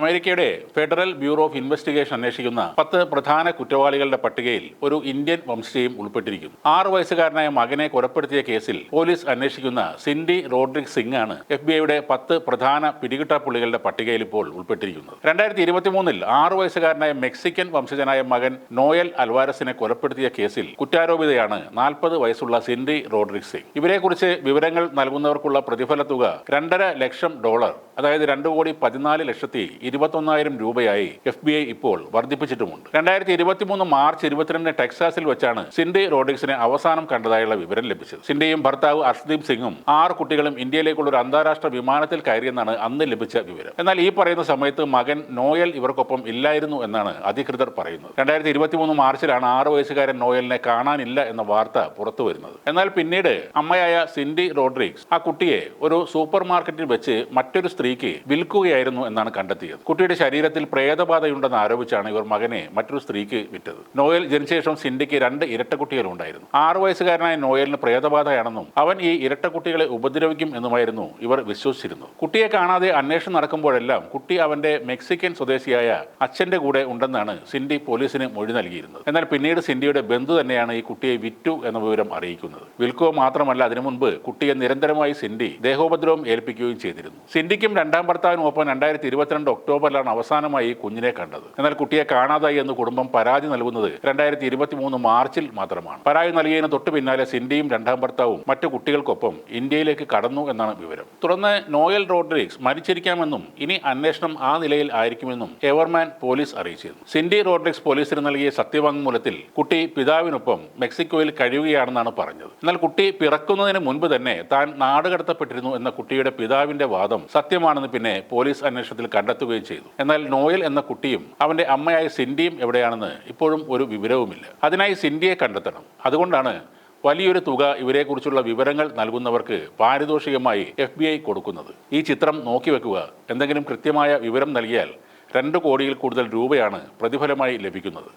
അമേരിക്കയുടെ federal bureau of investigation അന്വേഷിക്കുന്ന 10 പ്രധാന കുറ്റവാളികളുടെ പട്ടികയിൽ ഒരു ഇന്ത്യൻ വംശജയും ഉൾപ്പെട്ടിരിക്കുന്നു. 6 വയസ്സുകാരനായ മകനെ കൊലപ്പെടുത്തിയ കേസിൽ പോലീസ് അന്വേഷിക്കുന്ന സിൻഡി റോഡ്രിഗ്സ് സിംഗ് ആണ് FBI-യുടെ 10 പ്രധാന പിടികിട്ടാപ്പുള്ളികളുടെ പട്ടികയിൽ ഇപ്പോൾ ഉൾപ്പെട്ടിരിക്കുന്നത്. 2023-ൽ 6 വയസ്സുകാരനായ മെക്സിക്കൻ വംശജനായ മകൻ നോയൽ അൽവാരസിനെ കൊലപ്പെടുത്തിയ കേസിൽ കുറ്റാരോപിതയാണ് 40 വയസ്സുള്ള സിൻഡി റോഡ്രിഗ്സ് സിംഗ്. ഇവരെക്കുറിച്ച് വിവരങ്ങൾ നൽകുന്നവർക്കുള്ള പ്രതിഫല തുക $2.5 ലക്ഷം, അതായത് 2,14,21,000 രൂപയായി FBI ഇപ്പോൾ വർദ്ധിപ്പിച്ചിട്ടുമുണ്ട്. 2023 മാർച്ച് 22 ടെക്സാസിൽ വെച്ചാണ് സിൻഡി റോഡ്രിഗ്സിനെ അവസാനം കണ്ടതായുള്ള വിവരം ലഭിച്ചത്. സിൻഡിയും ഭർത്താവ് അർഷ്ദീപ് സിംഗും 6 കുട്ടികളും ഇന്ത്യയിലേക്കുള്ള ഒരു അന്താരാഷ്ട്ര വിമാനത്തിൽ കയറിയെന്നാണ് അന്ന് ലഭിച്ച വിവരം. എന്നാൽ ഈ പറയുന്ന സമയത്ത് മകൻ നോയൽ ഇവർക്കൊപ്പം ഇല്ലായിരുന്നു എന്നാണ് അധികൃതർ പറയുന്നത്. 2023 മാർച്ചിലാണ് 6 വയസ്സുകാരൻ നോയലിനെ കാണാനില്ല എന്ന വാർത്ത പുറത്തു വരുന്നത്. എന്നാൽ പിന്നീട് അമ്മയായ സിൻഡി റോഡ്രിഗ്സ് ആ കുട്ടിയെ ഒരു സൂപ്പർ മാർക്കറ്റിൽ വെച്ച് മറ്റൊരു സ്ത്രീക്ക് വിൽക്കുകയായിരുന്നു എന്നാണ് കണ്ടെത്തിയത്. കുട്ടിയുടെ ശരീരത്തിൽ പ്രേതബാധയുണ്ടെന്ന് ആരോപിച്ചാണ് ഇവർ മകനെ മറ്റൊരു സ്ത്രീക്ക് വിറ്റത്. നോയൽ ജനിച്ച ശേഷം സിൻഡിക്ക് 2 ഇരട്ടക്കുട്ടികളുണ്ടായിരുന്നു. 6 വയസ്സുകാരനായ നോയലിന് പ്രേതബാധയാണെന്നും അവൻ ഈ ഇരട്ടക്കുട്ടികളെ ഉപദ്രവിക്കും എന്നുമായിരുന്നു ഇവർ വിശ്വസിച്ചിരുന്നത്. കുട്ടിയെ കാണാതെ അന്വേഷണം നടക്കുമ്പോഴെല്ലാം കുട്ടി അവന്റെ മെക്സിക്കൻ സ്വദേശിയായ അച്ഛന്റെ കൂടെ ഉണ്ടെന്നാണ് സിൻഡി പോലീസിന് മൊഴി നൽകിയിരുന്നത്. എന്നാൽ പിന്നീട് സിൻഡിയുടെ ബന്ധു തന്നെയാണ് ഈ കുട്ടിയെ വിറ്റു എന്ന വിവരം അറിയിക്കുന്നത്. വിൽക്കുക മാത്രമല്ല, അതിനു മുൻപ് കുട്ടിയെ നിരന്തരമായി സിൻഡി ദേഹോപദ്രവം ഏൽപ്പിക്കുകയും ചെയ്തിരുന്നു. സിൻഡിക്കും രണ്ടാം ഭർത്താവിനൊപ്പം 2022 ഒക്ടോബറിലാണ് അവസാനമായി കുഞ്ഞിനെ കണ്ടത്. എന്നാൽ കുട്ടിയെ കാണാതായി എന്ന് കുടുംബം പരാതി നൽകുന്നത് 2023 മാർച്ചിൽ മാത്രമാണ്. പരാതി നൽകിയതിന് തൊട്ടു പിന്നാലെ സിൻഡിയും രണ്ടാം ഭർത്താവും മറ്റു കുട്ടികൾക്കൊപ്പം ഇന്ത്യയിലേക്ക് കടന്നു എന്നാണ് വിവരം. തുടർന്ന് നോയൽ റോഡ്രിഗ്സ് മരിച്ചിരിക്കാമെന്നും ഇനി അന്വേഷണം ആ നിലയിൽ ആയിരിക്കുമെന്നും എവർമാൻ പോലീസ് അറിയിച്ചിരുന്നു. സിൻഡി റോഡ്രിഗ്സ് പോലീസിന് നൽകിയ സത്യവാങ്മൂലത്തിൽ കുട്ടി പിതാവിനൊപ്പം മെക്സിക്കോയിൽ കഴിയുകയാണെന്നാണ് പറഞ്ഞത്. എന്നാൽ കുട്ടി പിറക്കുന്നതിന് മുൻപ് തന്നെ താൻ നാടുകടത്തപ്പെട്ടിരുന്നു എന്ന കുട്ടിയുടെ പിതാവിന്റെ വാദം സത്യമാണെന്ന് പിന്നെ പോലീസ് അന്വേഷണത്തിൽ കണ്ടെത്തുകയും ചെയ്തു. എന്നാൽ നോയൽ എന്ന കുട്ടിയും അവന്റെ അമ്മയായ സിൻഡിയും എവിടെയാണെന്ന് ഇപ്പോഴും ഒരു വിവരവുമില്ല. അതിനായി സിൻഡിയെ കണ്ടെത്തണം. അതുകൊണ്ടാണ് വലിയൊരു തുക ഇവരെക്കുറിച്ചുള്ള വിവരങ്ങൾ നൽകുന്നവർക്ക് പാരിതോഷികമായി FBI കൊടുക്കുന്നത്. ഈ ചിത്രം നോക്കി വെക്കുക. എന്തെങ്കിലും കൃത്യമായ വിവരം നൽകിയാൽ 2 കോടിയിൽ കൂടുതൽ രൂപയാണ് പ്രതിഫലമായി ലഭിക്കുന്നത്.